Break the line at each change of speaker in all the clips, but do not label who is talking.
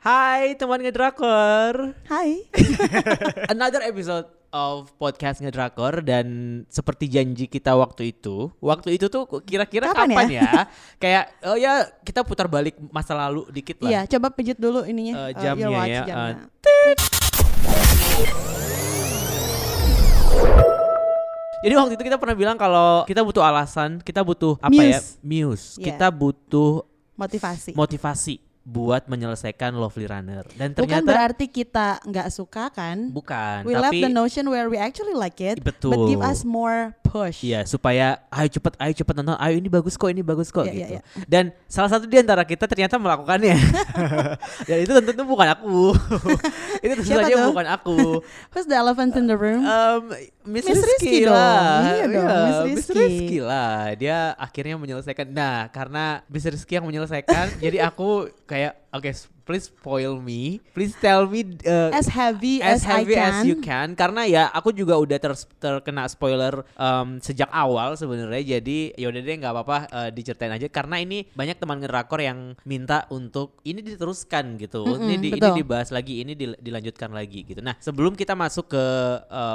Hai teman ngedrakor.
Hai.
Another episode of podcast ngedrakor. Dan seperti janji kita waktu itu tuh kira-kira kapan ya? Kayak kita putar balik masa lalu dikit lah.
Iya, coba pijit dulu ininya.
Jamnya
your watch,
ya.
jamnya.
Jadi waktu itu kita pernah bilang kalau kita butuh alasan, kita butuh Muse.
Yeah.
Kita butuh
motivasi
buat menyelesaikan Lovely Runner. Dan
bukan
ternyata
berarti kita nggak suka kan?
bukan,
We left the notion where we actually like it.
Betul.
But give us more push.
Iya, supaya ayo cepet nonton. Ayo ini bagus kok
Iya,
gitu.
iya.
Dan salah satu di antara kita ternyata melakukannya. Dan itu tentu bukan aku. Itu tentu
Siapa
saja
tuh?
bukan aku.
Who's the elephant in the room?
Miss
Miss
Rizky
Rizky dong.
lah.
Iya dong, Miss Rizky.
Rizky lah. Dia akhirnya menyelesaikan. Nah, karena Miss Rizky yang menyelesaikan, jadi aku kayak please spoil me. Please tell me
as heavy
as
I can.
you can, karena ya aku juga udah terkena spoiler sejak awal sebenarnya. Jadi yaudah deh, nggak apa-apa, diceritain aja karena ini banyak teman ngerakor yang minta untuk ini diteruskan gitu. Ini dibahas lagi, ini dilanjutkan lagi gitu. Nah, sebelum kita masuk ke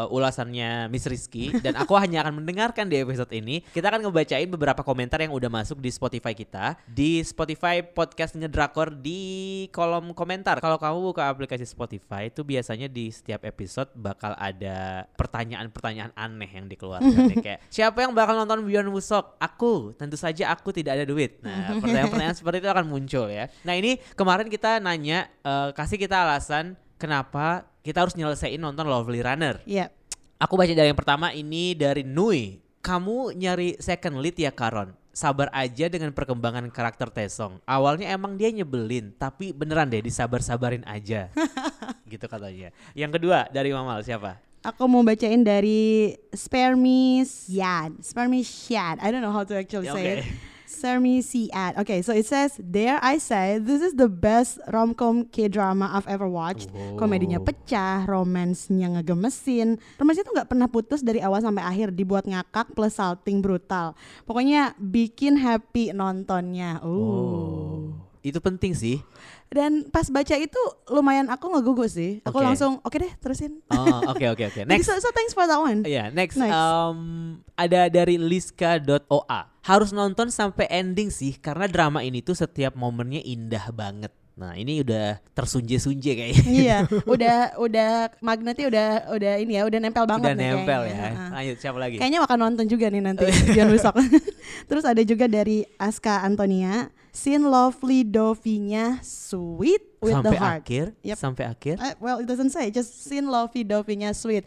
ulasannya Miss Rizky dan aku hanya akan mendengarkan di episode ini, kita akan ngebacain beberapa komentar yang udah masuk di Spotify kita, di Spotify podcast ngedrakor. Di kolom komentar, kalau kamu buka aplikasi Spotify itu biasanya di setiap episode bakal ada pertanyaan-pertanyaan aneh yang dikeluarkan. Kayak siapa yang bakal nonton Beyond Wusok? Aku, tentu saja aku tidak ada duit. Nah, pertanyaan-pertanyaan seperti itu akan muncul ya. Nah, ini kemarin kita nanya, kasih kita alasan kenapa kita harus nyelesain nonton Lovely Runner.
Iya.
Aku baca dari yang pertama, ini dari Nui. Kamu nyari second lead ya Karon? Sabar aja dengan perkembangan karakter Taesong. Awalnya emang dia nyebelin, tapi beneran deh disabar-sabarin aja. Gitu katanya. Yang kedua dari Mamal siapa?
Aku mau bacain dari Spare Me Siad. I don't know how to actually say it. Spare Me Siad. Okay, so it says, dare I say, this is the best rom-com K-drama I've ever watched. Komedinya pecah, romansnya ngegemesin. Romansnya tuh gak pernah putus dari awal sampai akhir. Dibuat ngakak plus salting brutal. Pokoknya bikin happy nontonnya.
Itu penting sih.
Dan pas baca itu lumayan aku ngegugus sih. Aku langsung oke deh terusin.
Oke. Next.
So thanks for that one.
Yeah, next. Ada dari Liska.oa. Harus nonton sampai ending sih karena drama ini tuh setiap momennya indah banget. Nah, ini udah tersunje-sunje kayaknya.
Iya, udah magnetnya udah ini ya, udah nempel banget.
Udah nempel ya. Lanjut, siapa lagi?
Kayaknya akan nonton juga nih nanti Beyond Wusok. Terus ada juga dari Aska Antonia, Scene Lovely Dovinya sweet with
sampai
the heart.
Sampai akhir?
Well, it doesn't say, just Scene Lovely Dovinya sweet.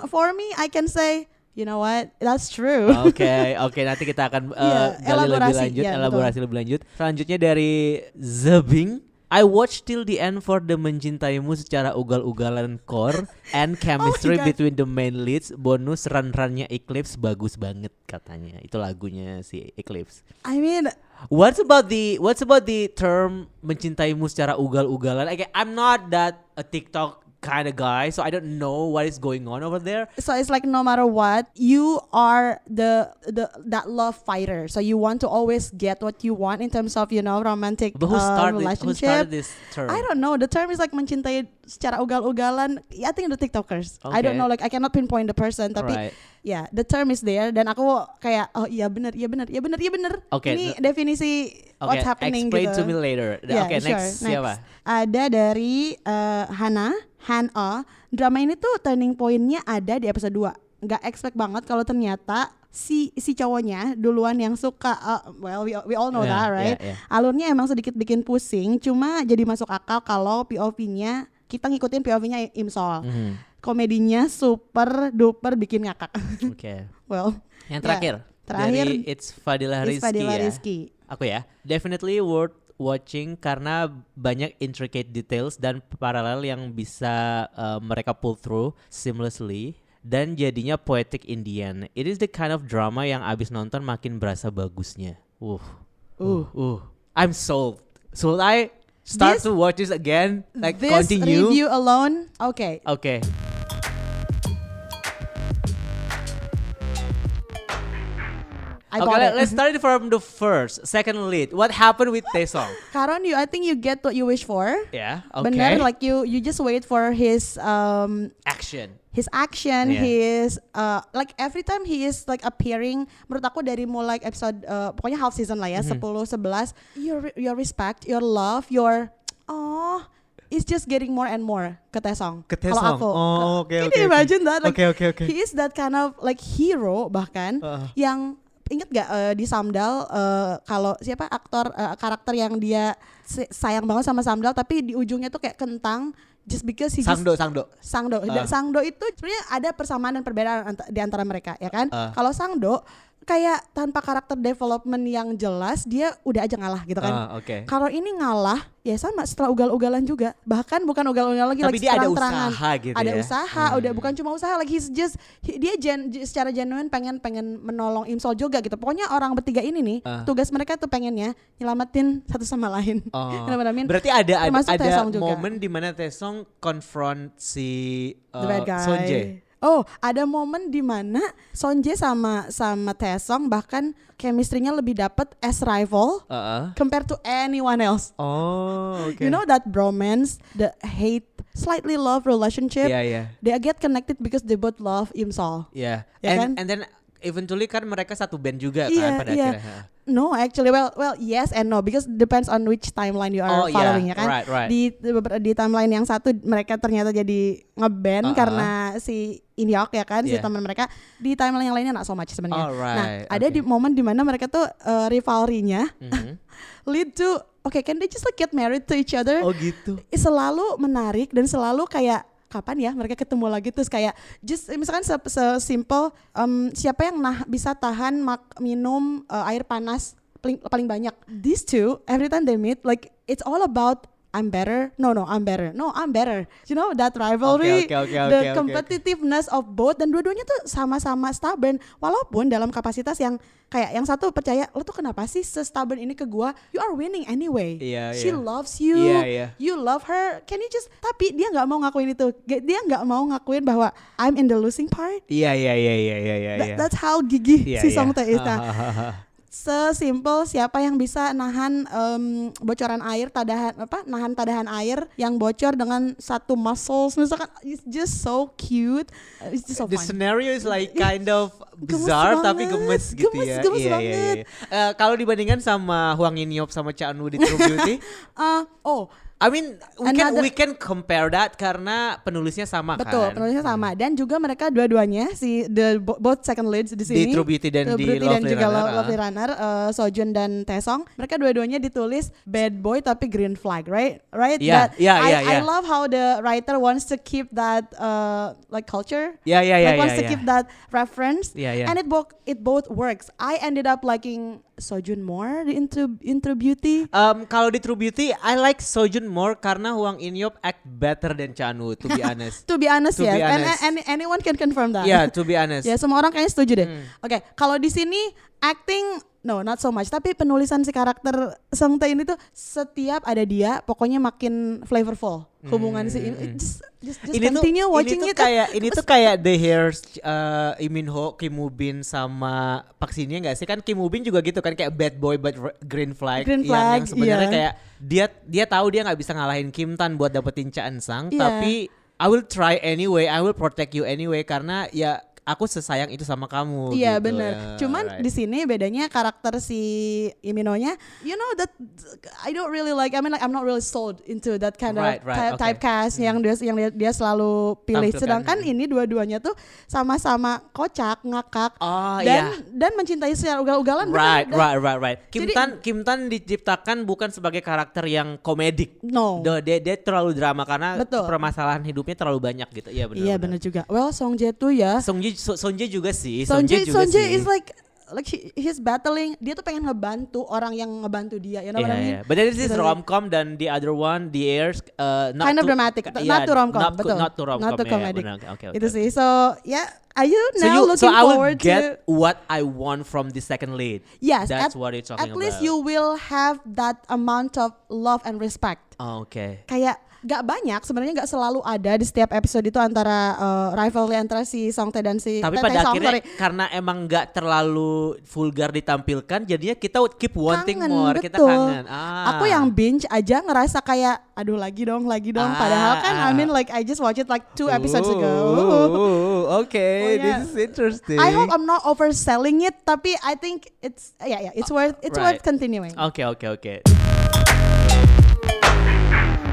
For me, I can say, you know what? That's true.
Oke, nanti kita akan elaborasi lebih lanjut. Selanjutnya dari Zebing. I watched till the end for the mencintaimu secara ugal-ugalan core and chemistry between the main leads. Bonus run-runnya Eclipse bagus banget katanya. Itu lagunya si Eclipse.
I mean,
What's about the term mencintaimu secara ugal-ugalan? I'm not that a TikTok kind of guy, so I don't know what is going on over there.
So it's like no matter what, you are that love fighter. So you want to always get what you want in terms of, romantic
But who
relationship.
started this term?
I don't know. The term is like mencintai secara ugal-ugalan. I think the TikTokers.
Okay.
I don't know. Like I cannot pinpoint the person. Tapi yeah, the term is there. Dan aku kayak iya benar.
Okay.
Ini definisi what's happening
explain
gitu.
to me later.
Yeah,
Okay,
sure.
next siapa?
Ada dari Han drama ini tuh turning point-nya ada di episode 2. Gak expect banget kalau ternyata si cowoknya duluan yang suka. We all know that, right?
Yeah.
Alurnya emang sedikit bikin pusing, cuma jadi masuk akal kalau POV-nya kita ngikutin POV-nya Imsol. Komedinya super duper bikin ngakak.
Oke.
Well,
yang terakhir dari It's Fadila Rizky. Aku ya, definitely worth watching karena banyak intricate details dan paralel yang bisa mereka pull through seamlessly dan jadinya poetic in the end. It is the kind of drama yang abis nonton makin berasa bagusnya. I'm sold. Should I start to watch this again? Like
this
continue?
Review alone? Okay. I
Okay,
bought it.
let's start it from the second lead. What happened with Taesung?
Karon, I think you get what you wish for.
Yeah, okay.
Bener, like you just wait for his
Action.
his action,
Yeah.
his like every time he is like appearing, menurut aku dari mulai episode pokoknya half season lah ya, 10, 11, your respect, your love, your it's just getting more and more ke Taesung.
Ke
Kalau
Taesung.
aku,
Okay,
can you imagine that? Like,
Okay.
he is that kind of like hero bahkan yang inget gak di Samdal kalau siapa aktor karakter yang dia sayang banget sama Samdal tapi di ujungnya tuh kayak kentang just because he
Sangdo.
Dan Sangdo itu sebenarnya ada persamaan dan perbedaan di antara mereka ya kan. Kalau Sangdo kayak tanpa karakter development yang jelas dia udah aja ngalah gitu kan.
Okay.
Kalau ini ngalah ya sama setelah ugal-ugalan juga. Bahkan bukan ugal-ugalan lagi,
Tapi
like
dia ada
terang-terangan.
usaha gitu
Ada
ya.
usaha, udah bukan cuma usaha like dia secara genuine pengen menolong Imsol juga gitu. Pokoknya orang bertiga ini nih tugas mereka tuh pengennya nyelamatin satu sama lain.
Berarti ada
Taesung juga.
momen di mana Taesung confront si
The bad guy.
Sonje.
Oh, ada momen di mana Sonje sama Taesung bahkan chemistry-nya lebih dapet as rival compared to anyone else.
Oh, okay.
You know that bromance, the hate, slightly love relationship.
Yeah.
They get connected because they both love Imsol.
Yeah.
Ya kan?
And then eventually kan mereka satu band juga
Iya,
kan pada
iya.
akhirnya.
No, actually, well, yes and no because depends on which timeline you are following ya kan.
Right.
Di timeline yang satu mereka ternyata jadi ngeband karena si Inhyuk ya kan, si teman mereka. Di timeline yang lainnya not so much sebenarnya. Nah, ada di momen di mana mereka tuh rivalry-nya lead to can they just like get married to each other?
Oh gitu.
Selalu menarik dan selalu kayak kapan ya mereka ketemu lagi terus kayak just misalkan sesimpel siapa yang bisa tahan minum air panas paling banyak. These two every time they meet like it's all about I'm better. No, I'm better. No, I'm better. You know that rivalry, the competitiveness of both dan dua-duanya tuh sama-sama stubborn walaupun dalam kapasitas yang kayak yang satu percaya lo tuh kenapa sih se-stubborn ini ke gua? You are winning anyway. She loves you. You love her. Can you just tapi dia nggak mau ngakuin itu. Dia nggak mau ngakuin bahwa I'm in the losing part.
Iya.
That's how gigih si Song Tae is. Sesimpel siapa yang bisa nahan bocoran air nahan tadahan air yang bocor dengan satu muscles misalkan. It's just so cute. It's just so
The
fun.
scenario is like kind of bizarre tapi gemes gitu ya.
Gemes banget.
Kalau dibandingkan sama Hwang In-yeop sama Cha Eun-woo di True Beauty, I mean we can compare that karena penulisnya sama kan.
Betul, penulisnya sama dan juga mereka dua-duanya both second leads di sini.
Di True Beauty dan di
Lovely Runner, Sojun dan Taesung, mereka dua-duanya ditulis bad boy tapi green flag, right?
Yeah.
I love how the writer wants to keep that like culture. Wants to keep that reference. And it both works. I ended up liking Sojun more in True Beauty.
Kalau di True Beauty, I like Sojun more karena Hwang In-yeop act better than Cha Eun-woo, to be honest.
To be honest. And anyone can confirm that.
Yeah, to be honest.
Ya, semua orang kayaknya setuju deh. Oke, kalau di sini acting no, not so much. Tapi penulisan si karakter Song Tae ini tuh setiap ada dia, pokoknya makin flavorful. Hubungan si just continue watching it.
Ini tuh kayak The Hairs, Lee Min Ho, Kim Woo Bin sama Park Shin Hye nggak sih? Kan Kim Woo Bin juga gitu kan kayak bad boy but green flag. Yang sebenarnya kayak dia tahu dia nggak bisa ngalahin Kim Tan buat dapetin Cha Eun-sang, tapi I will try anyway, I will protect you anyway karena ya aku sesayang itu sama kamu.
Iya
gitu.
benar. Cuman di sini bedanya karakter si Imino-nya, you know that I don't really like. I mean like I'm not really sold into that kind of typecast yang dia selalu pilih. Sedangkan ini dua-duanya tuh sama-sama kocak, ngakak dan mencintai secara ugal-ugalan.
Right. Kim Tan diciptakan bukan sebagai karakter yang komedik.
No.
Dia terlalu drama karena permasalahan hidupnya terlalu banyak gitu. Iya benar.
Iya benar juga. Well, Song Jae tuh ya.
Sonje juga sih.
Sonje is like he's battling. Dia tuh pengen ngebantu orang yang ngebantu dia. You know what I mean?
But this is rom-com dan the other one, The Heirs, not
kind of dramatic. Not to rom-com. Betul.
Not to rom-com.
Not to comedic.
Okay.
Itu sih. So are you now looking forward to?
So I would get what I want from the second lead.
Yes.
That's what you're talking
At
about.
least you will have that amount of love and respect.
Oh, oke.
Kayak gak banyak sebenarnya, gak selalu ada di setiap episode itu antara rivalry antara si Songtae dan si
Tapi pada akhirnya karena emang gak terlalu vulgar ditampilkan, jadinya kita keep wanting
kangen,
more,
betul.
kita kangen.
Aku yang binge aja ngerasa kayak aduh lagi dong. Padahal kan I mean like I just watch it like 2 episodes ago.
Okay, this is interesting.
I hope I'm not overselling it, tapi I think it's worth
Right.
worth continuing.
Oke.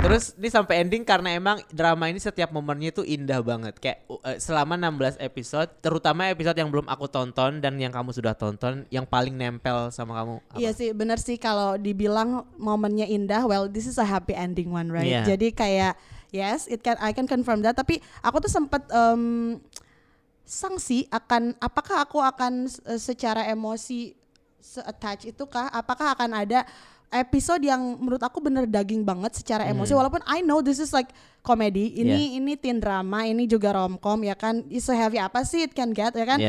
Terus ini sampai ending karena emang drama ini setiap momennya itu indah banget. Kayak selama 16 episode, terutama episode yang belum aku tonton dan yang kamu sudah tonton, yang paling nempel sama kamu apa?
Iya sih, benar sih kalau dibilang momennya indah, well this is a happy ending one, right?
Yeah.
Jadi kayak yes, I can confirm that, tapi aku tuh sempat sanksi akan apakah aku akan secara emosi se-attach itu kah? Apakah akan ada episode yang menurut aku bener daging banget secara emosi, walaupun I know this is like komedi, ini teen drama, ini juga romcom ya kan, se-heavy apa sih it can get ya kan,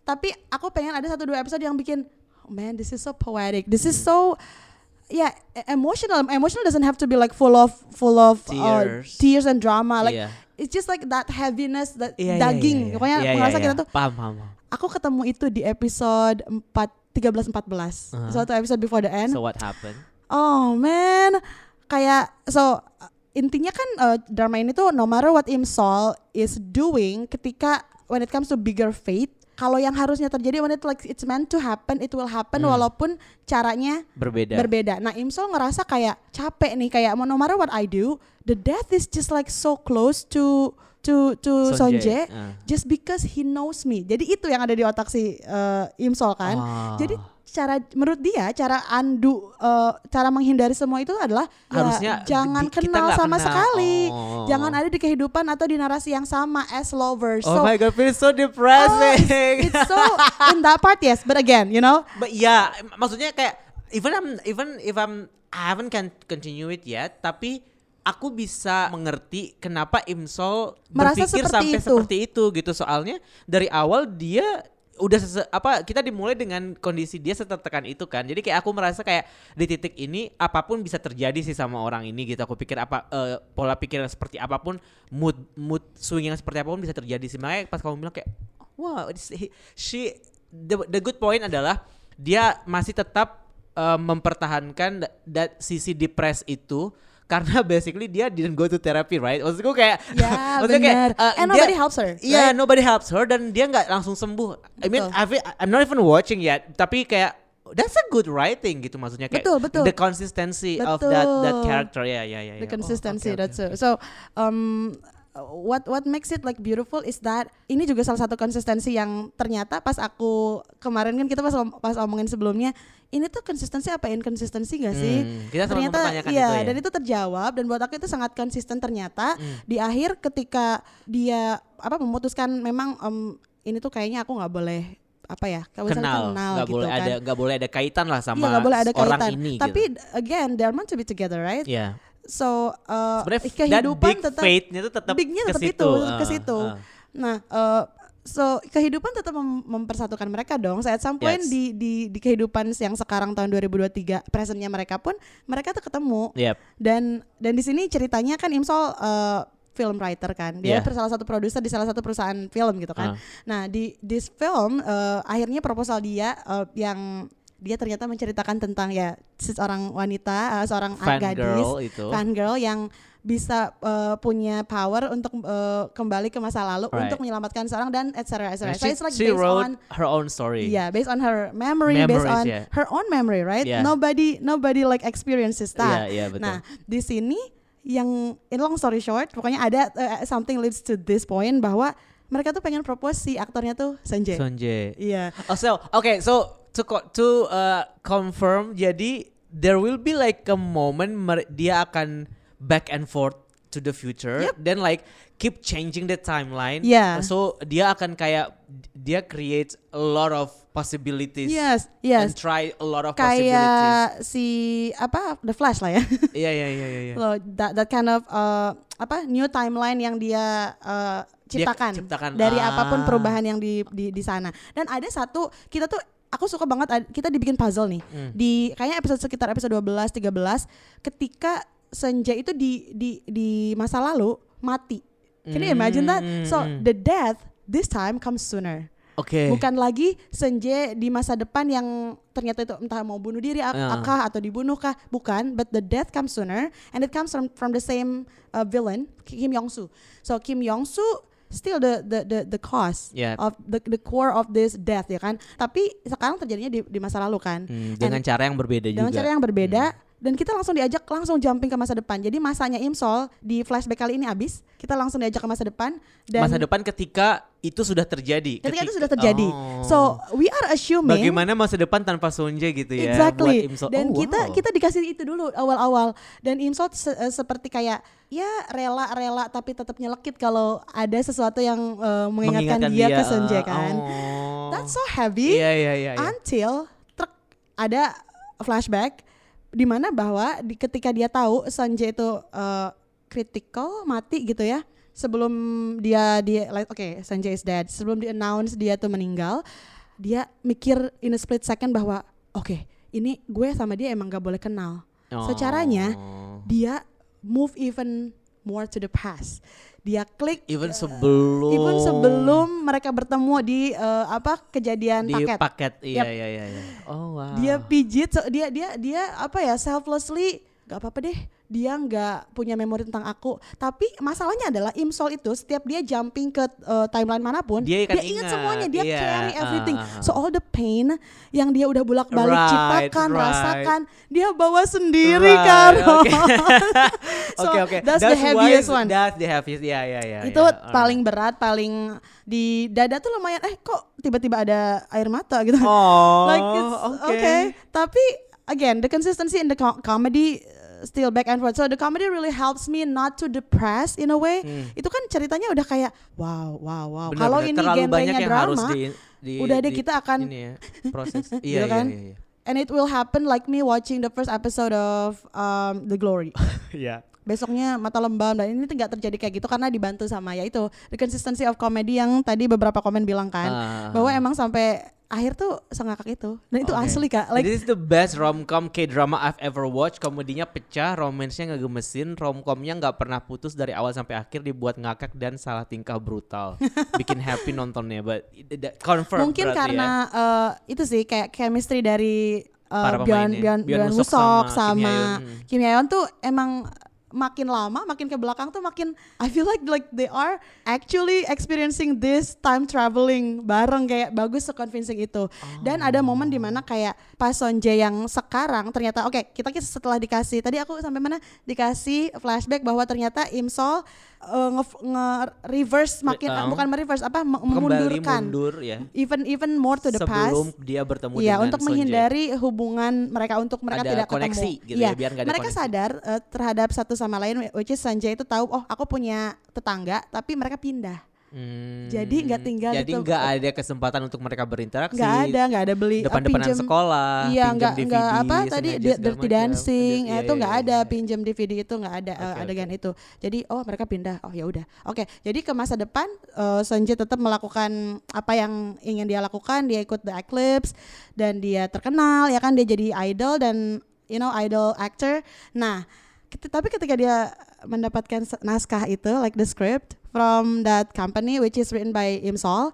tapi aku pengen ada 1-2 episode yang bikin oh man this is so poetic, this is so emotional doesn't have to be like full of tears and drama, like it's just like that heaviness, that daging, pokoknya merasa kita tuh
paham.
Aku ketemu itu di episode 13-14, suatu episode before the end.
So what happened?
Oh man, kayak intinya kan drama ini tuh no matter what Im Sol is doing, ketika when it comes to bigger fate, kalau yang harusnya terjadi when it's meant to happen, it will happen walaupun caranya berbeda. Nah Im Sol ngerasa kayak capek nih, kayak no matter what I do, the death is just like so close to Sonje, just because he knows me. Jadi itu yang ada di otak si Im Sol kan. Jadi menurut dia cara cara menghindari semua itu adalah
harusnya
jangan kenal sama sekali, jangan ada di kehidupan atau di narasi yang sama as lovers.
Oh my god, feels so depressing.
It's so in that part yes, but again, you know.
But yeah, maksudnya kayak even if I haven't continue it yet, tapi aku bisa mengerti kenapa Im Sol berpikir sampai seperti itu gitu, soalnya dari awal dia udah kita dimulai dengan kondisi dia setertekan itu kan. Jadi kayak aku merasa kayak di titik ini apapun bisa terjadi sih sama orang ini gitu. Aku pikir pola pikir seperti apapun, mood swing yang seperti apapun bisa terjadi sih. Makanya pas kamu bilang kayak wow, the good point adalah dia masih tetap mempertahankan sisi depres itu. Karena basically dia didn't go to therapy, right? Maksudku kayak,
benar. And nobody helps her.
Yeah, right? Nobody helps her dan dia nggak langsung sembuh. I mean, I'm not even watching yet, tapi kayak that's a good writing gitu, maksudnya kayak
betul.
The consistency of that character,
The consistency, that's it. So, what makes it like beautiful is that ini juga salah satu konsistensi yang ternyata pas aku kemarin kan kita pas omongin sebelumnya, ini tuh konsistensi apa inkonsistensi gak sih?
Kita
ternyata
itu ya.
Dan itu terjawab dan buat aku itu sangat konsisten ternyata. Di akhir ketika dia memutuskan memang ini tuh kayaknya aku nggak boleh kenal
gak
gitu kan.
Gak boleh ada kaitan lah sama
gak boleh ada
orang
kaitan.
ini.
Tapi
gitu.
again they're meant to be together, right?
Yeah.
So
kehidupan tetap bignya tuh tetap
ke situ. Nah, so kehidupan tetap mempersatukan mereka dong. At some point di kehidupan yang sekarang tahun 2023 presentnya mereka pun mereka tuh ketemu. Dan di sini ceritanya kan Im Sol film writer kan, dia salah satu produser di salah satu perusahaan film gitu kan. Nah di this film akhirnya proposal dia yang dia ternyata menceritakan tentang seorang wanita, seorang gadis, fangirl yang bisa punya power untuk kembali ke masa lalu untuk menyelamatkan seorang dan etc. So it's like
she
based
wrote
on
her own story.
Yeah, based on her memories, based on her own memory, right?
Yeah.
Nobody like experiences that.
Betul.
Nah, di sini yang in long story short, pokoknya ada something leads to this point bahwa mereka tuh pengen propose si aktornya tuh Sonje. Iya.
So to confirm, jadi there will be like a moment dia akan back and forth to the future, then like keep changing the timeline. So dia akan kayak dia creates a lot of possibilities.
Yes.
And try a lot of possibilities.
Kayak si The Flash lah ya.
Iya.
So that kind of new timeline yang dia ciptakan dari apapun perubahan yang di sana. Dan ada satu aku suka banget kita dibikin puzzle nih. Di kayaknya sekitar episode 12 13 ketika Sunjae itu di masa lalu mati. Can you imagine that? So the death this time comes sooner.
Oke.
Bukan lagi Sunjae di masa depan yang ternyata itu entah mau bunuh diri kah atau dibunuh kah, bukan, but the death comes sooner and it comes from the same villain, Kim Yong-soo. So Kim Yong-soo still the cause of the core of this death, ya kan. Tapi sekarang terjadinya di masa lalu kan.
Dengan cara yang berbeda juga.
Dengan cara yang berbeda. Dan kita langsung jumping ke masa depan. Jadi masanya Imsol di flashback kali ini habis. Kita langsung diajak ke masa depan. Dan
masa depan ketika itu sudah terjadi.
Ketika itu sudah terjadi. So we are assuming.
Bagaimana masa depan tanpa Sunjae gitu ya.
Exactly.
Buat Imsol.
Dan kita dikasih itu dulu awal-awal. Dan Imsol seperti kayak ya rela tapi tetap nyelekit kalau ada sesuatu yang mengingatkan dia ke Sunjae kan. That's so heavy.
Iya.
Until ada flashback di mana bahwa ketika dia tahu Sunjae itu critical mati gitu ya, sebelum dia like Sunjae is dead, sebelum di announce dia tuh meninggal, dia mikir in a split second bahwa ini gue sama dia emang gak boleh kenal. So caranya dia move even more to the past. Dia klik
even sebelum
mereka bertemu di kejadian
di paket. Iya.
Oh wow. Dia pijit, dia selflessly gak apa-apa deh. Dia nggak punya memori tentang aku. Tapi masalahnya adalah Imsol itu setiap dia jumping ke timeline manapun, dia ingat semuanya, dia carry everything. So all the pain yang dia udah bolak-balik ciptakan, rasakan, dia bawa sendiri kan.
Oke.
That's the heaviest one.
That's the heaviest. Ya.
Itu paling berat, paling di dada tuh lumayan. Kok tiba-tiba ada air mata gitu. Like it's okay. Tapi again, the consistency in the comedy still back and forth. So the comedy really helps me not to depress in a way. Itu kan ceritanya udah kayak wow. Kalau ini genrenya drama, udah deh kita akan
ini ya, proses.
Iya kan? Iya. And it will happen like me watching the first episode of The Glory.
Iya.
Besoknya mata lembam, dan ini tuh gak terjadi kayak gitu karena dibantu sama the consistency of comedy yang tadi beberapa komen bilang kan, bahwa emang sampai akhir tuh sengakak itu. Dan itu asli Kak.
Like, this is the best romcom K-drama I've ever watched. Komedinya pecah, romansnya ngegemesin, romcomnya gak pernah putus dari awal sampai akhir, dibuat ngakak dan salah tingkah brutal. Bikin happy nontonnya, but confirm.
Mungkin karena itu sih kayak chemistry dari
Byeon
Woosok sama Kim Hye-yeon tuh emang makin lama, makin ke belakang tuh makin I feel like they are actually experiencing this time traveling bareng, kayak bagus se-convincing itu. Dan ada momen dimana kayak pas Sunjae yang sekarang ternyata kita setelah dikasih, tadi aku sampai mana, dikasih flashback bahwa ternyata Imsol nge-reverse bukan mereverse memundurkan
ya.
even more to the past
sebelum dia bertemu dengan
untuk menghindari hubungan mereka, untuk mereka
ada
tidak
koneksi
ketemu
gitu ya, biar gak ada
mereka
koneksi.
sadar terhadap satu sama lain, which is Sunjae itu tahu aku punya tetangga tapi mereka pindah. Jadi nggak tinggal.
Jadi nggak ada kesempatan untuk mereka berinteraksi.
Nggak ada beli
depan-depanan sekolah.
Iya,
nggak
tadi Dirty Dancing itu nggak ada. Pinjam DVD itu nggak ada adegan itu. Jadi mereka pindah. Ya udah. Jadi ke masa depan Sunjae tetap melakukan apa yang ingin dia lakukan. Dia ikut The Eclipse dan dia terkenal ya kan. Dia jadi idol dan idol actor. Nah, tapi ketika dia mendapatkan naskah itu, like the script from that company which is written by Imsol,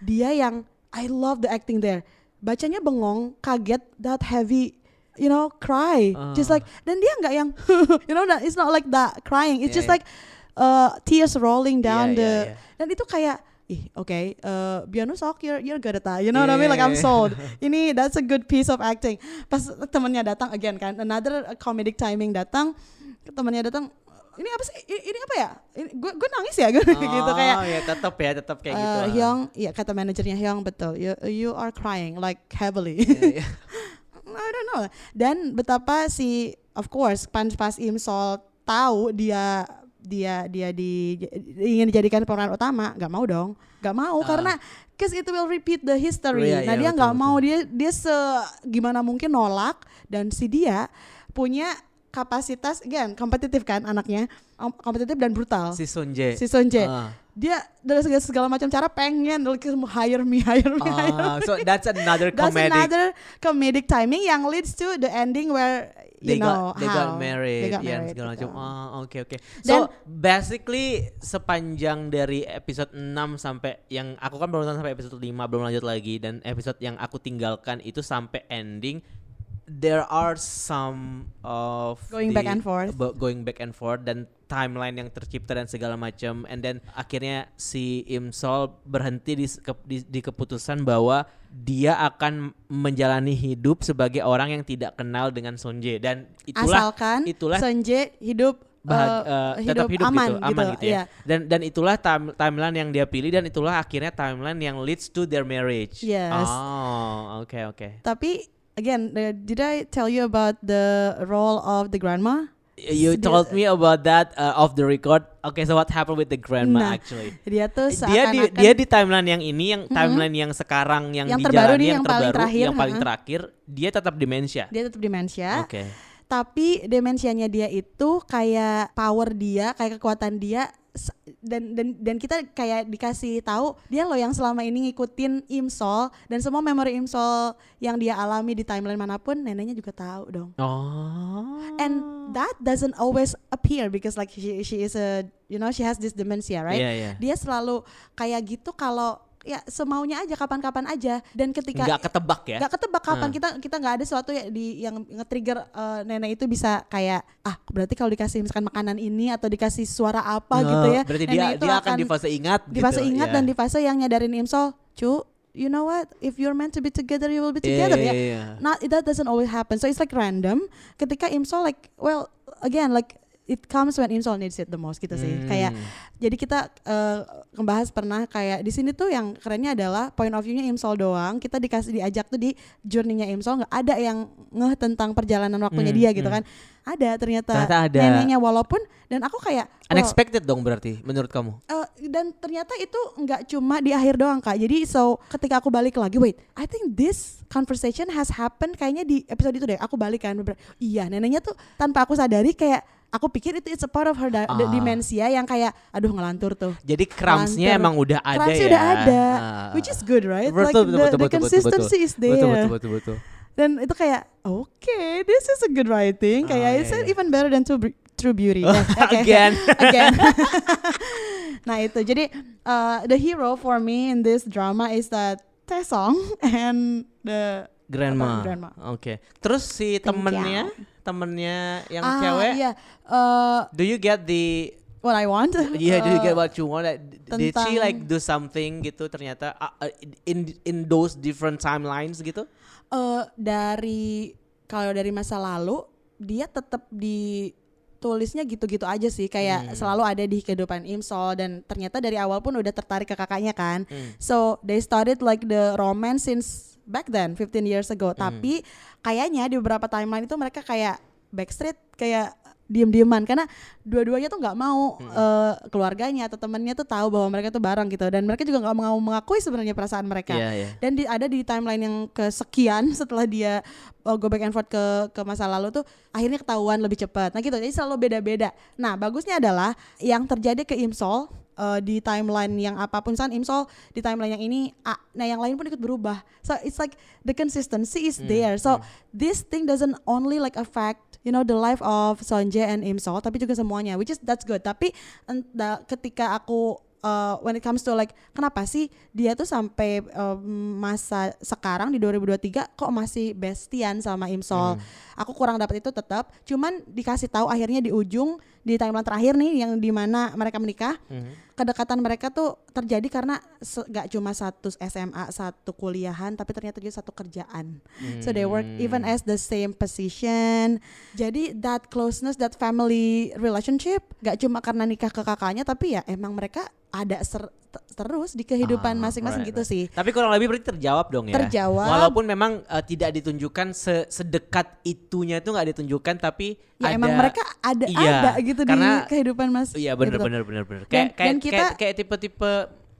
dia yang I love the acting there. Bacanya bengong, kaget, that heavy, cry. Just like, dan dia nggak yang it's not like that crying. It's just like tears rolling down dan itu kayak Byeon Woosok, you're good at that. You know what I mean? Like I'm sold. That's a good piece of acting. Pas temannya datang again kan, another comedic timing datang, temannya datang, ini apa sih? Ini apa ya? Gue nangis ya, gitu kayak.
Oh ya, tetap kayak gitu.
Hyung, kata manajernya Hyung, betul. You are crying like heavily. I don't know. Dan betapa of course, pas Imsol tahu dia ingin dijadikan pemeran utama, nggak mau dong, karena cause it will repeat the history. Dia nggak mau, dia gimana mungkin nolak, dan dia punya kapasitas, again kompetitif kan anaknya, kompetitif dan brutal. Si Sunjae. Dia dari segala macam cara pengen hire me.
So that's another comedic
comedic timing yang leads to the ending where you know
they
how
got married,
they got
ya
married
segala
gitu.
macam. Oke.
Dan-
So basically sepanjang dari episode 6 sampai yang aku kan baru nonton sampai episode 5 belum lanjut lagi, dan episode yang aku tinggalkan itu sampai ending, there are some of
Going back and forth.
going back and forth dan timeline yang tercipta dan segala macam, and then akhirnya si Imsol berhenti di keputusan bahwa dia akan menjalani hidup sebagai orang yang tidak kenal dengan Sonje, dan
Asalkan Sonje hidup
tetap hidup
aman
gitu ya.
iya.
Dan itulah timeline yang dia pilih, dan itulah akhirnya timeline yang leads to their marriage.
Yes.
Oh, oke.
Tapi again, did I tell you about the role of the grandma?
You told me about that off the record. Okay, so what happened with the grandma actually?
Dia tuh
dia di timeline yang ini, yang timeline yang sekarang yang
terbaru
dijalani,
nih,
yang
paling
terbaru,
terakhir,
yang paling terakhir, dia tetap demensia.
Dia tetap demensia.
Oke.
Tapi demensianya dia itu kayak power dia, kayak kekuatan dia, dan kita kayak dikasih tahu dia loh yang selama ini ngikutin Imsol, dan semua memori Imsol yang dia alami di timeline manapun neneknya juga tahu dong.
Oh.
And that doesn't always appear because like she is a, you know, she has this dementia, right?
Yeah.
Dia selalu kayak gitu kalau ya semaunya aja, kapan-kapan aja, dan ketika
nggak ketebak ya,
nggak ketebak kapan kita nggak ada sesuatu yang nge-trigger nenek itu bisa kayak berarti kalau dikasih misalkan makanan ini atau dikasih suara apa gitu ya,
berarti
nenek
dia akan di fase ingat
dan di fase yang nyadarin Imsol, you know what, if you're meant to be together you will be together. Not that doesn't always happen, so it's like random. Ketika Imsol like, well again like it comes when Imsol needs it the most gitu sih. Kayak jadi kita ngebahas pernah kayak di sini tuh yang kerennya adalah point of view-nya Imsol doang. Kita diajak tuh di journey-nya Imsol, nggak ada yang ngeh tentang perjalanan waktunya dia gitu kan. Ada ternyata
ada
neneknya, walaupun, dan aku kayak
unexpected dong berarti menurut kamu.
Dan ternyata itu nggak cuma di akhir doang Kak. Jadi so ketika aku balik lagi, wait, I think this conversation has happened kayaknya di episode itu deh. Aku balik kan, iya neneknya tuh tanpa aku sadari kayak aku pikir it's a part of her demensia yang kayak aduh ngelantur tuh.
Jadi crumbs-nya emang udah ada ya.
Udah ada, which is good, right?
Betul,
like the consistency is there.
Betul.
Dan itu kayak okay, this is a good writing. Kayak it's even better than True Beauty.
Again.
Nah itu jadi the hero for me in this drama is that Taesong and the
grandma. Oke. Terus si temennya yang cewek.
Iya.
Do you get the
what I want?
Yeah, do you get what you want? Did she like do something gitu ternyata in those different timelines gitu?
Kalau dari masa lalu dia tetap ditulisnya gitu-gitu aja sih, kayak selalu ada di kehidupan Imsol, dan ternyata dari awal pun udah tertarik ke kakaknya kan. So they started like the romance since back then 15 years ago. Tapi kayaknya di beberapa timeline itu mereka kayak backstreet, kayak diem-dieman karena dua-duanya tuh nggak mau keluarganya atau temannya tuh tahu bahwa mereka tuh bareng gitu, dan mereka juga nggak mau mengakui sebenarnya perasaan mereka. Dan ada di timeline yang kesekian setelah dia go back and forth ke masa lalu tuh akhirnya ketahuan lebih cepat. Nah gitu, jadi selalu beda-beda. Nah bagusnya adalah yang terjadi ke Imsol di timeline yang apapun, misalkan Imsol di timeline yang ini nah yang lain pun ikut berubah. So it's like the consistency is there. So this thing doesn't only like affect the life of Sonje and Imsol, tapi juga semuanya, which is that's good. Tapi ketika aku when it comes to like kenapa sih dia tuh sampai masa sekarang di 2023 kok masih bestian sama Imsol, aku kurang dapat itu tetap. Cuman dikasih tahu akhirnya di ujung di timeline terakhir nih yang dimana mereka menikah, kedekatan mereka tuh terjadi karena gak cuma satu SMA, satu kuliahan, tapi ternyata juga satu kerjaan. So they work even as the same position. Jadi that closeness, that family relationship gak cuma karena nikah ke kakaknya, tapi ya emang mereka ada terus di kehidupan masing-masing gitu sih.
Tapi kurang lebih berarti terjawab dong ya.
Terjawab.
Walaupun memang tidak ditunjukkan sedekat itunya itu nggak ditunjukkan, tapi
ya
ada,
emang mereka ada gitu
karena,
di kehidupan
Iya benar. Kayak tipe-tipe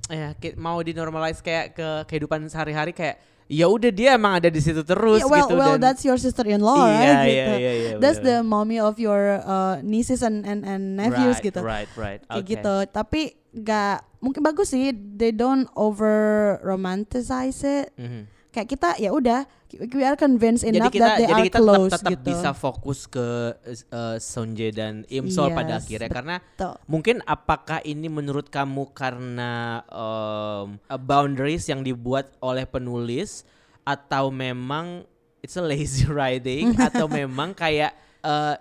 ya mau dinormalize kayak ke kehidupan sehari-hari, kayak ya udah dia emang ada di situ terus gitu.
Well, that's your sister-in-law, right? Gitu.
Iya,
that's the mommy of your nieces and nephews gitu.
Right.
Kayak gitu. Tapi mungkin bagus sih, they don't over romanticize it. kayak kita ya udah we are convinced enough that they are
kita
close
tetap
gitu.
bisa fokus ke Sonje dan Imsol pada akhirnya karena mungkin apakah ini menurut kamu karena boundaries yang dibuat oleh penulis atau memang it's a lazy writing atau memang kayak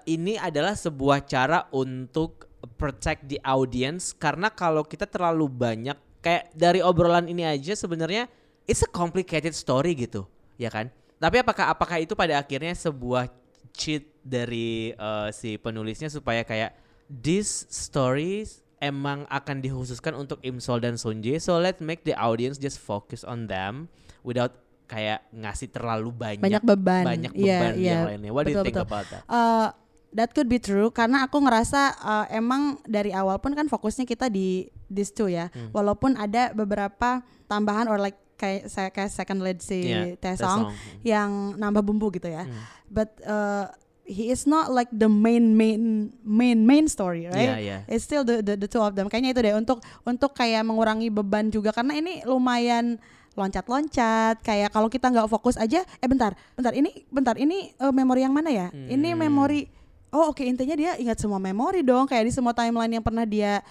ini adalah sebuah cara untuk protect the audience karena kalau kita terlalu banyak kayak dari obrolan ini aja sebenarnya it's a complicated story gitu ya kan, tapi apakah itu pada akhirnya sebuah cheat dari si penulisnya supaya kayak this stories emang akan dikhususkan untuk Imsol dan Sonje, so let's make the audience just focus on them without kayak ngasih terlalu banyak beban yang lainnya. What do you think about that?
That could be true karena aku ngerasa emang dari awal pun kan fokusnya kita di these two ya. Walaupun ada beberapa tambahan or like kayak second lead si Taesong yang nambah bumbu gitu ya. But he is not like the main story, right? Yeah. It's still the two of them. Kayaknya itu deh untuk kayak mengurangi beban juga karena ini lumayan loncat-loncat kayak kalau kita nggak fokus aja bentar ini memori yang mana ya ini memori oke, intinya dia ingat semua memori dong kayak di semua timeline yang pernah dia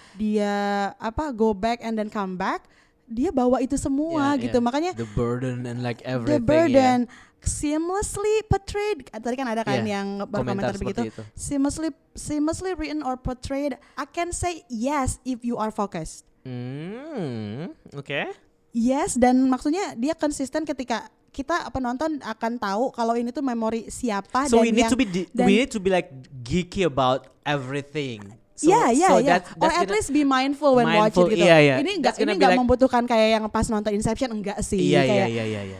go back and then come back dia bawa itu semua gitu makanya
the burden and like everything
the burden seamlessly portrayed tadi kan ada kan yang berkomentar begitu seamlessly written or portrayed. I can say yes if you are focused.
Okay.
Yes, dan maksudnya dia konsisten ketika kita penonton akan tahu kalau ini tuh memori siapa
so
dan
we need to be like geeky about everything.
That's or at least be mindful when watching gitu. Ini nggak membutuhkan kayak yang pas nonton Inception enggak sih.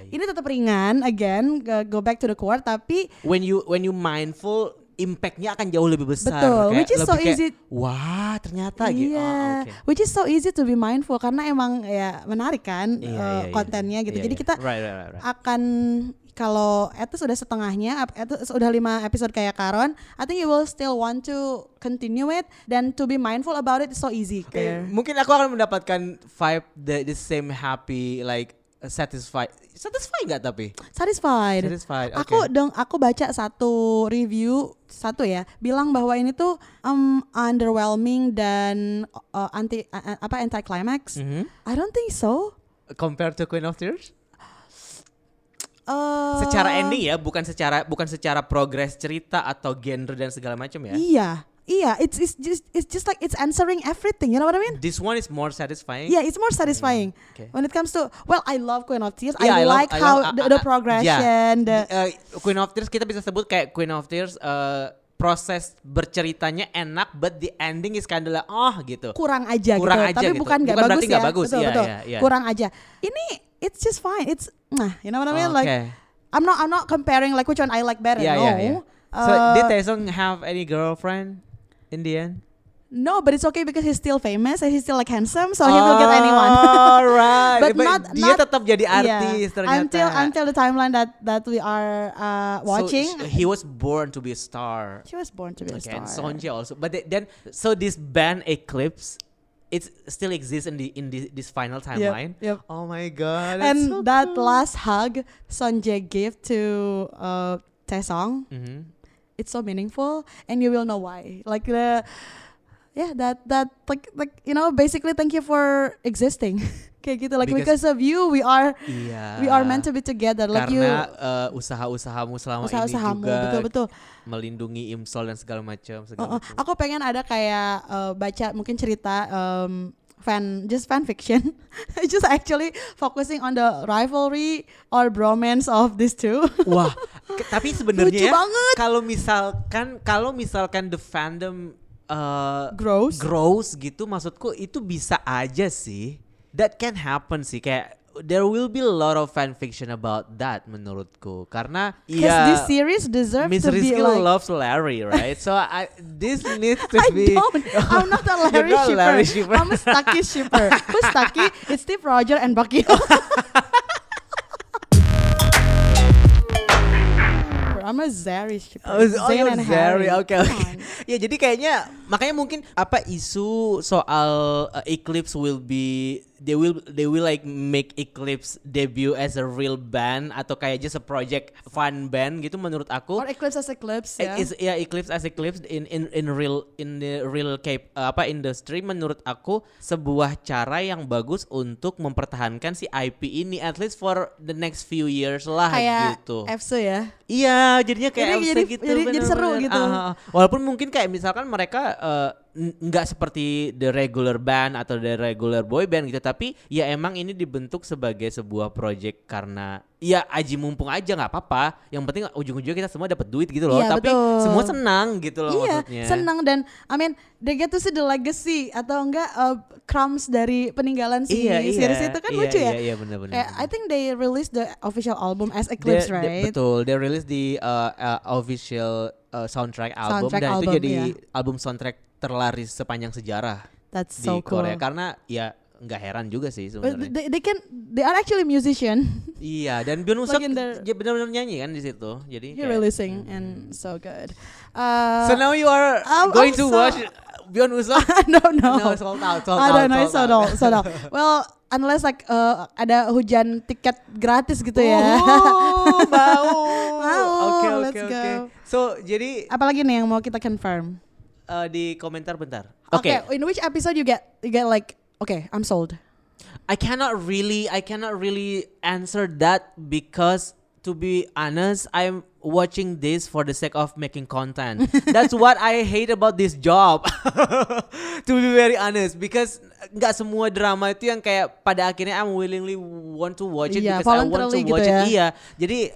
Ini tetap ringan, again go back to the core tapi
when you mindful impact-nya akan jauh lebih besar.
Betul, which is so easy.
Wah, ternyata gitu. Okay.
Which is so easy to be mindful karena emang ya menarik kan kontennya gitu. Jadi kita akan kalau itu sudah setengahnya, itu sudah 5 episode kayak Karon, I think you will still want to continue it dan to be mindful about it is so easy.
Mungkin aku akan mendapatkan vibe the same happy like satisfied nggak tapi?
Satisfied. Okay. Aku baca satu review bilang bahwa ini tuh underwhelming dan anti climax. I don't think so.
Compared to Queen of Tears? Secara ending ya, bukan secara progres cerita atau genre dan segala macam ya. Iya, it's just like it's answering everything. You know what I mean? This one is more satisfying.
Yeah, it's more satisfying. When it comes to I love Queen of Tears. I like how the progression.
Queen of Tears kita bisa sebut kayak Queen of Tears. Proses berceritanya enak, but the ending is kind of like gitu.
Kurang aja tapi
gitu.
bukan
bagus
ya.
Gak bagus.
Betul. Kurang aja. Ini it's just fine. It's you know what I mean? Like I'm not comparing like which one I like better.
So did Taesong have any girlfriend in the end?
No, but it's okay because he's still famous and he's still like handsome, so he will get anyone.
Alright,
but
dia tetap jadi artis ternyata.
Until the timeline that we are watching.
So he was born to be a star.
She was born to be a star.
And Sonje also, but then so this band Eclipse, it still exists in this final timeline.
Yep.
Oh my god!
And that last hug Sonje gave to Taesong. It's so meaningful, and you will know why. Like that like you know, basically thank you for existing. Kayak gitu, like because of you we are meant to be together. Like
karena usaha-usahamu selama ini juga
betul.
melindungi Imsol dan segala macam.
Aku pengen ada kayak baca mungkin cerita fan fiction, just actually focusing on the rivalry or bromance of these two.
Wah, tapi sebenarnya kalau misalkan the fandom grows gitu, maksudku itu bisa aja sih. That can happen sih, kayak there will be a lot of fan fiction about that menurutku, karena
this series deserves
Miss
to be
Rizky
like
loves Larry, right? So this needs to be.
I'm not a Larry shipper. I'm a Stucky shipper. Who's Stucky? It's Steve Rogers and Bucky. I'm a Zari shipper. Zayn and Harry.
Okay. Ya, jadi kayaknya makanya mungkin isu soal Eclipse will be they will like make Eclipse debut as a real band atau kayak just a project fun band gitu menurut aku.
Or Eclipse as Eclipse ya.
Eclipse as Eclipse in the real industry menurut aku sebuah cara yang bagus untuk mempertahankan si IP ini at least for the next few years lah
kayak
gitu.
EXO ya.
Iya, jadinya kayak
jadi,
gitu.
Jadi seru gitu.
Walaupun mungkin kayak misalkan mereka nggak seperti the regular band atau the regular boy band gitu, tapi ya emang ini dibentuk sebagai sebuah project karena ya aji mumpung aja nggak apa-apa. Yang penting ujung-ujungnya kita semua dapat duit gitu loh.
Iya,
tapi
betul.
semua senang gitu loh
Iya,
maksudnya.
senang dan I mean they get to see the legacy atau enggak crumbs dari peninggalan si series itu kan lucu ya.
Iya benar-benar.
I think they released the official album as Eclipse, right?
Betul, they release the official soundtrack album dan
album,
itu jadi
iya.
album soundtrack terlaris sepanjang sejarah
That's
di
so cool.
Korea karena ya nggak heran juga sih sebenarnya.
They are actually musician.
Iya, dan Byeon Woosuk
Like
dia benar-benar nyanyi kan di situ. Jadi
You're releasing and so good.
So now you are going to watch Byeon Woosuk?
No.
No, sold out.
I don't know, sold out. Well, unless like ada hujan tiket gratis gitu ya.
Mau.
Mau,
Oke.
let's go.
So, jadi
Apalagi nih yang mau kita confirm?
di komentar bentar.
Okay, in which episode you get like, okay, I'm sold.
I cannot really answer that because to be honest, I'm watching this for the sake of making content. That's what I hate about this job. To be very honest, because nggak semua drama itu yang kayak pada akhirnya I'm willingly want to watch it because I want to watch it. Iya, jadi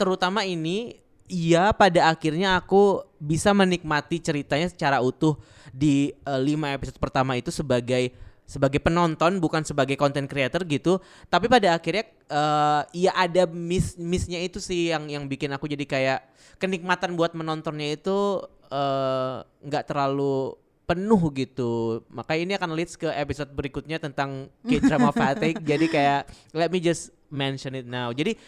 terutama ini. Iya, pada akhirnya aku bisa menikmati ceritanya secara utuh di 5 episode pertama itu sebagai penonton bukan sebagai content creator gitu. Tapi pada akhirnya ya ada missnya itu sih yang bikin aku jadi kayak kenikmatan buat menontonnya itu nggak terlalu penuh gitu. Maka ini akan leads ke episode berikutnya tentang K-drama fatigue. Jadi kayak let me just mention it now. Jadi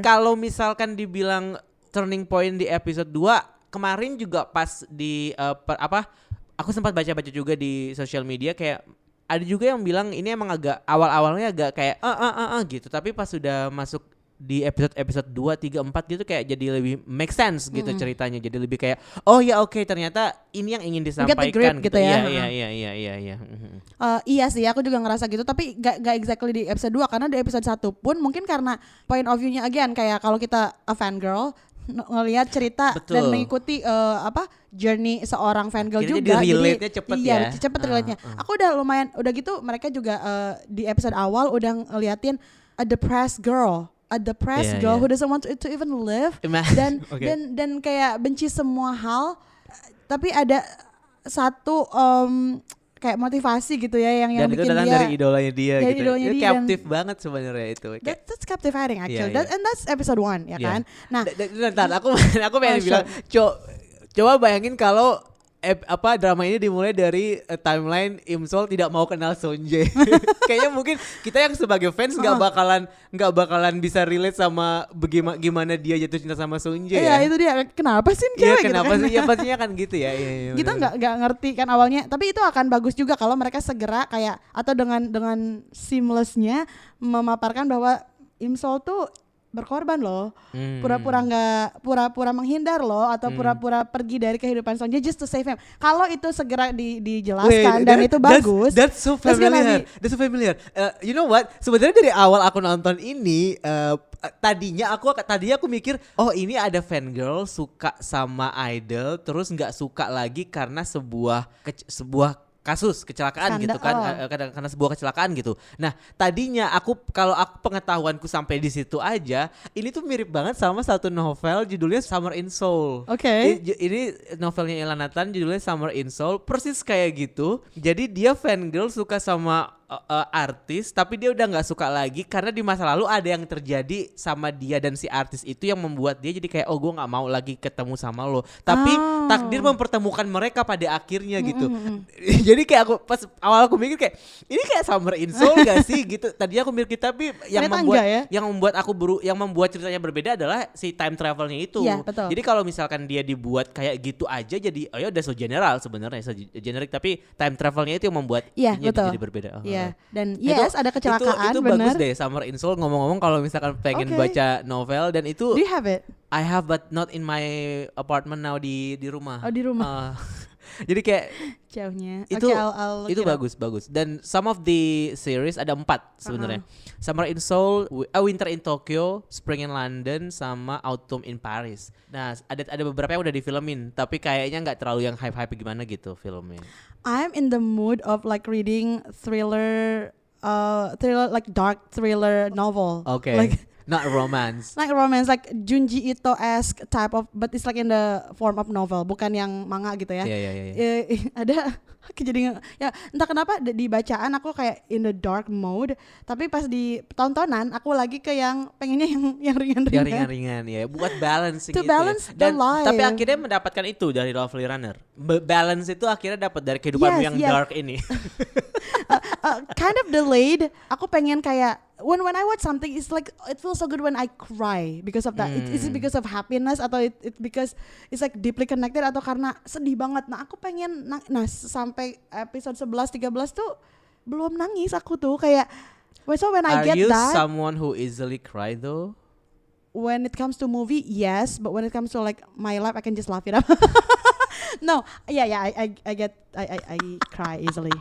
kalau misalkan dibilang turning point di episode 2 kemarin juga pas di aku sempat baca-baca juga di sosial media kayak ada juga yang bilang ini emang agak awal-awalnya agak kayak gitu, tapi pas sudah masuk di episode 2, 3, 4 gitu kayak jadi lebih make sense gitu ceritanya. Jadi lebih kayak oh ya oke, ternyata ini yang ingin disampaikan
gitu ya.
Iya.
Iya sih, aku juga ngerasa gitu, tapi gak exactly di episode 2 karena di episode 1 pun mungkin karena point of view-nya again kayak kalau kita a fangirl ngelihat cerita dan mengikuti journey seorang fangirl juga,
jadi relate-nya cepet ya.
Iya, cepet relate-nya. Aku udah lumayan udah gitu mereka juga di episode awal udah ngeliatin a depressed girl who doesn't want to even live dan dan kayak benci semua hal, tapi ada satu kayak motivasi gitu ya yang
dan
bikin
itu datang
dia
dari idolanya dia
dari
gitu.
idolanya
Itu
dia
captive banget sebenarnya itu.
That's captivating actually.
Yeah.
And that's episode 1 ya kan. Nah,
aku pengen bilang, coba bayangin kalau drama ini dimulai dari timeline Imsol tidak mau kenal Sonje. Kayaknya mungkin kita yang sebagai fans nggak bakalan bisa relate sama gimana dia jatuh cinta sama Sonje.
Iya, itu dia. Kenapa sih cewek
kenapa
gitu kan?
sih? Ya pastinya kan gitu ya. Iya,
kita nggak ngerti kan awalnya, tapi itu akan bagus juga kalau mereka segera kayak atau dengan seamlessnya memaparkan bahwa Imsol tuh berkorban loh, pura-pura menghindar loh, atau pura-pura pergi dari kehidupan Sonja just to save him. Kalau itu segera dijelaskan dan itu bagus.
That's so familiar. That's so familiar. You know what? Sebenarnya dari awal aku nonton ini, tadinya aku mikir, oh ini ada fangirl suka sama idol, terus nggak suka lagi karena sebuah kasus kecelakaan gitu kan, karena sebuah kecelakaan gitu. Nah tadinya kalau aku pengetahuanku sampai di situ aja, ini tuh mirip banget sama satu novel judulnya Summer in Seoul.
Oke.
Ini novelnya Ella Nathan judulnya Summer in Seoul, persis kayak gitu. Jadi dia fangirl suka sama artis, tapi dia udah nggak suka lagi karena di masa lalu ada yang terjadi sama dia dan si artis itu yang membuat dia jadi kayak oh gue nggak mau lagi ketemu sama lo. Tapi takdir mempertemukan mereka pada akhirnya gitu. Jadi kayak aku pas awal aku mikir kayak ini kayak Summer in Seoul gak sih gitu. Tadi aku mikir tapi yang membuat ceritanya berbeda adalah si time travelnya itu.
Iya, betul.
Jadi kalau misalkan dia dibuat kayak gitu aja jadi oh ya udah so general sebenarnya, so generic, tapi time travelnya itu yang membuat jadi berbeda.
Iya, Iya. Dan yes, ada kecelakaan,
itu
bener.
bagus deh Summer in Seoul. Ngomong-ngomong kalau misalkan pengen baca novel, dan itu
Do you have it?
I have but not in my apartment now, di rumah.
Oh, di rumah.
Jadi kayak
Jauhnya.
itu
I'll look
itu
it up.
bagus. Dan some of the series ada 4 sebenarnya. Summer in Seoul, Winter in Tokyo, Spring in London, sama Autumn in Paris. Nah, ada beberapa yang udah difilmin, tapi kayaknya nggak terlalu yang hype gimana gitu filmnya.
I'm in the mood of like reading thriller like dark thriller novel.
Okay.
Like
Not romance.
like romance, like Junji Ito-esque type of, but it's like in the form of novel, bukan yang manga gitu ya.
Iya.
Ada kejadian ya entah kenapa di bacaan aku kayak in the dark mode, tapi pas di tontonan aku lagi ke yang pengennya yang ringan-ringan.
Yang ringan-ringan ya, buat balancing
To
itu
balance
ya.
the life.
Tapi akhirnya mendapatkan itu dari Lovely Runner. Balance itu akhirnya dapat dari kehidupanmu yang dark ini.
Kind of delayed. Aku pengen kayak when I watch something, it's like it feels so good when I cry because of that. Is it because of happiness atau it because it's like deeply connected atau karena sedih banget. Nah aku pengen sampai episode 11-13 tuh belum nangis aku tuh kayak. So when I get that.
Are you someone who easily cry though?
When it comes to movie, yes, but when it comes to like my life, I can just laugh it up. No, I cry easily.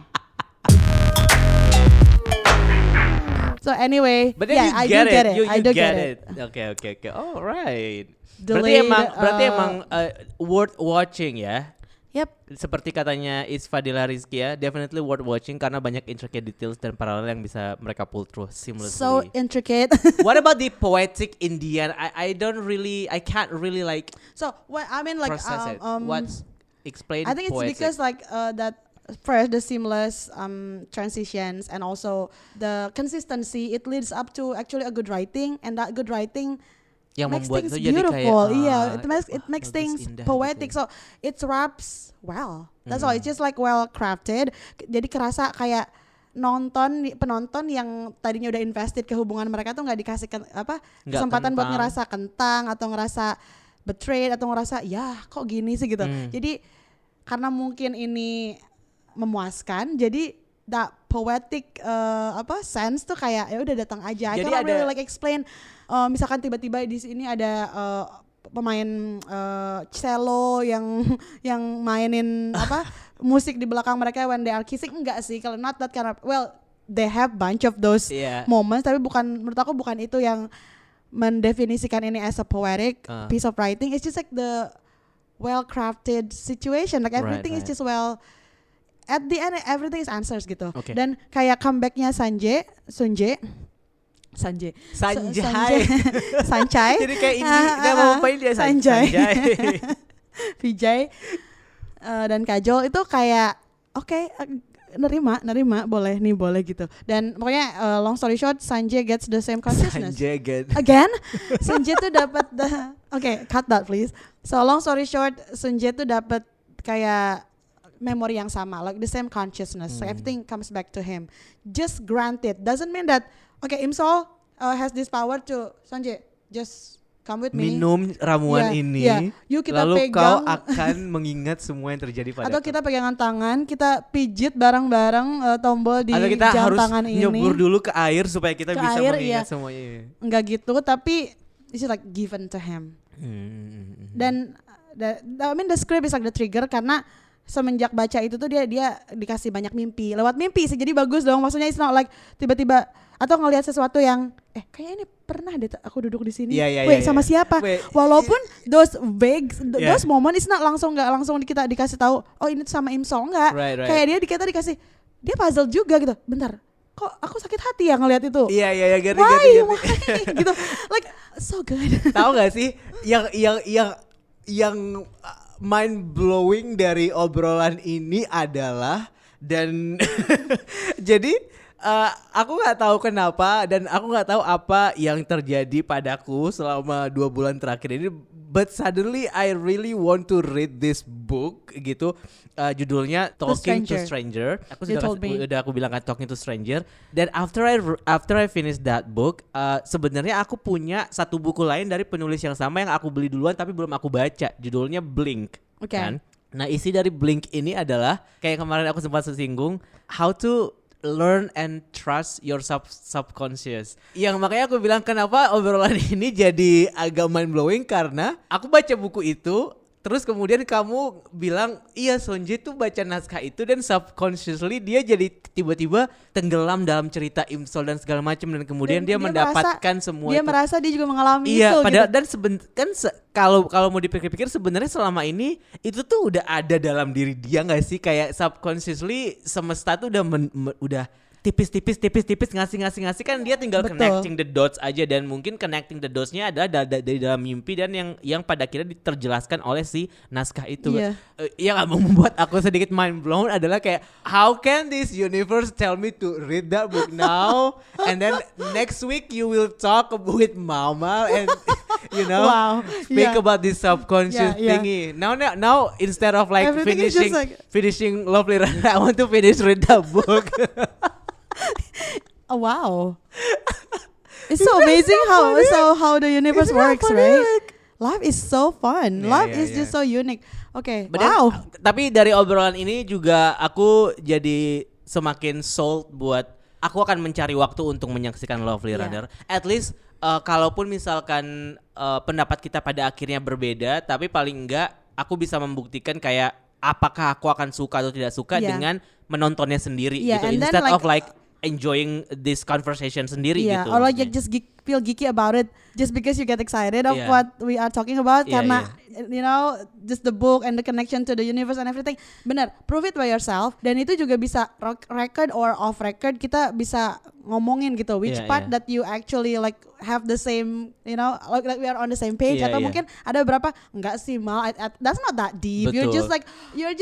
So anyway,
but then
I
you
do
get it.
I do get it.
Okay. All right.
Delayed,
berarti emang worth watching ya.
Yep.
Seperti katanya Isfadila Rizky ya, definitely worth watching karena banyak intricate details dan paralel yang bisa mereka pull through seamlessly.
So intricate.
What about the poetic Indian? I can't really like.
So what I mean like
process it. What's explain?
I think it's
poetic.
because like that. First, the seamless transitions and also the consistency, it leads up to actually a good writing, and that good writing
yang
makes
membuat
things
itu jadi
beautiful.
kayak,
It makes things poetic.
Gitu.
So it wraps well. That's all. It's just like well crafted. Jadi kerasa kayak penonton yang tadinya udah invested ke hubungan mereka tuh nggak dikasih kesempatan buat ngerasa kentang atau ngerasa betrayed atau ngerasa ya kok gini sih gitu. Jadi karena mungkin ini memuaskan, jadi that poetic sense tuh kayak ya udah datang aja. I cannot really like explain. Misalkan tiba-tiba di sini ada pemain cello yang mainin musik di belakang mereka when they are kissing, enggak sih, kalau not that kind of, well they have bunch of those moments, tapi menurut aku bukan itu yang mendefinisikan ini as a poetic piece of writing. It's just like the well crafted situation, like everything is just well. At the end everything is answers gitu.
Okay.
Dan kayak comebacknya Sanjay.
Jadi kayak ini nggak mau main dia Sanjay.
Vijay dan Kajol itu kayak oke, nerima boleh gitu. Dan pokoknya long story short, Sanjay gets the same consciousness.
Sanjay
again. Sanjay tuh dapat cut that please. So long story short, Sanjay tuh dapat kayak memory yang sama, like the same consciousness. So everything comes back to him. Just granted, doesn't mean that Imsol has this power to Sanjay just come with me.
Minum ramuan ini.
Yuk kita
lalu
pegang.
kau akan mengingat semua yang terjadi pada.
Atau kita pegangan tangan, kita pijit bareng-bareng tombol di jam tangan ini.
Atau kita harus nyebur dulu ke air supaya kita bisa mengingat semuanya.
Enggak gitu, tapi it's like given to him. Dan I mean the script is like the trigger karena semenjak baca itu tuh dia dikasih banyak mimpi. Lewat mimpi sih, jadi bagus dong. Maksudnya it's not like tiba-tiba atau ngelihat sesuatu yang kayaknya ini pernah deh aku duduk di sini. Sama siapa? Walaupun those vague those moment it's not nggak langsung kita dikasih tahu, oh ini sama Imsol enggak.
Right.
Kayak kita dikasih, dia puzzle juga gitu. Bentar, kok aku sakit hati ya ngelihat itu.
Iya, gerti.
Gitu. Like so good.
Tahu nggak sih yang mind blowing dari obrolan ini adalah dan jadi aku nggak tahu kenapa dan aku nggak tahu apa yang terjadi padaku selama 2 bulan terakhir ini, but suddenly I really want to read this book gitu. Judulnya Talking to Stranger. Aku bilang kan Talking to Stranger. Dan after I finish that book, sebenarnya aku punya satu buku lain dari penulis yang sama yang aku beli duluan tapi belum aku baca. Judulnya Blink.
Okay.
Kan? Nah isi dari Blink ini adalah kayak kemarin aku sempat singgung, how to learn and trust your subconscious. Yang makanya aku bilang kenapa obrolan ini jadi agak mind blowing karena aku baca buku itu. Terus kemudian kamu bilang iya Sonje tuh baca naskah itu dan subconsciously dia jadi tiba-tiba tenggelam dalam cerita Imsol dan segala macam dan kemudian dia mendapatkan semua
dia
itu.
merasa dia juga mengalami
iya,
itu
padahal
gitu.
dan kalau mau dipikir-pikir sebenarnya selama ini itu tuh udah ada dalam diri dia nggak sih, kayak subconsciously semesta tuh udah tipis ngasih kan dia tinggal
Betul.
connecting the dots aja dan mungkin connecting the dots-nya adalah dari dalam mimpi dan yang pada akhirnya diterjelaskan oleh si naskah itu.
Iya.
Yang membuat aku sedikit mind blown adalah kayak how can this universe tell me to read that book now and then next week you will talk with mama and you know
Wow.
speak
Yeah.
about this subconscious
Yeah, yeah.
thingy. Now instead of like
Everything is just like-
finishing Lovely Runner, I want to finish read that book.
Oh, wow. It's so amazing how the universe works, right? Life is so fun.
Yeah,
Life
yeah,
is just
yeah.
so unique. Okay.
But then,
Wow.
tapi dari obrolan ini juga aku jadi semakin sold buat aku akan mencari waktu untuk menyaksikan Lovely
Yeah.
Runner. At least kalaupun misalkan pendapat kita pada akhirnya berbeda, tapi paling enggak aku bisa membuktikan kayak apakah aku akan suka atau tidak suka
Yeah.
dengan menontonnya sendiri
Yeah,
gitu
and then
instead
like-
of like enjoying this conversation sendiri
Yeah,
gitu.
or like you
maksudnya.
just feel geeky about it just because you get excited of
Yeah.
what we are talking about
Yeah,
karena you know just the book and the connection to the universe and everything. Benar, prove it by yourself dan itu juga bisa record or off record kita bisa ngomongin gitu which
Yeah,
part
yeah.
that you actually like have the same, you know, like we are on the same page
Yeah,
atau
yeah.
mungkin ada beberapa enggak sih Mal, that's not that deep. You're just
Betul.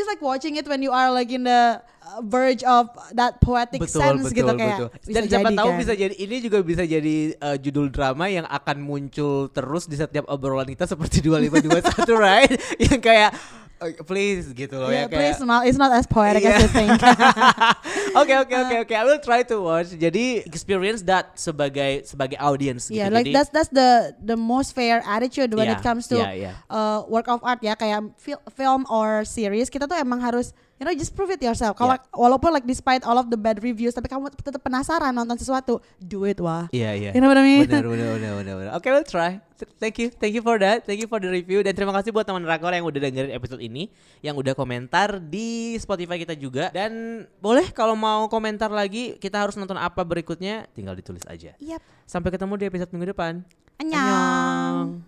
like watching it when you are like in the verge of that poetic sense gitu kayak
Dan
bisa
siapa
jadi
tahu
kan.
bisa jadi ini juga bisa jadi judul drama yang akan muncul terus di setiap obrolan kita seperti 2521 right? Yang kayak please gitu loh
Yeah,
ya kayak
please, Mal, it's not as poetic as you think.
Oke, I will try to watch. Jadi experience that sebagai audience
Yeah,
gitu.
like
Jadi,
that's the most fair attitude when it comes to work of art ya, kayak film or series kita tuh emang harus just prove it yourself. Kalau walaupun like despite all of the bad reviews tapi kamu tetap penasaran nonton sesuatu, do it wah.
Iya.
You know what I mean?
Benar. Oke, we'll try. Thank you for that. Thank you for the review dan terima kasih buat teman Rakor yang udah dengerin episode ini, yang udah komentar di Spotify kita juga. Dan boleh kalau mau komentar lagi kita harus nonton apa berikutnya, tinggal ditulis aja.
Yep.
Sampai ketemu di episode minggu depan.
Annyeong.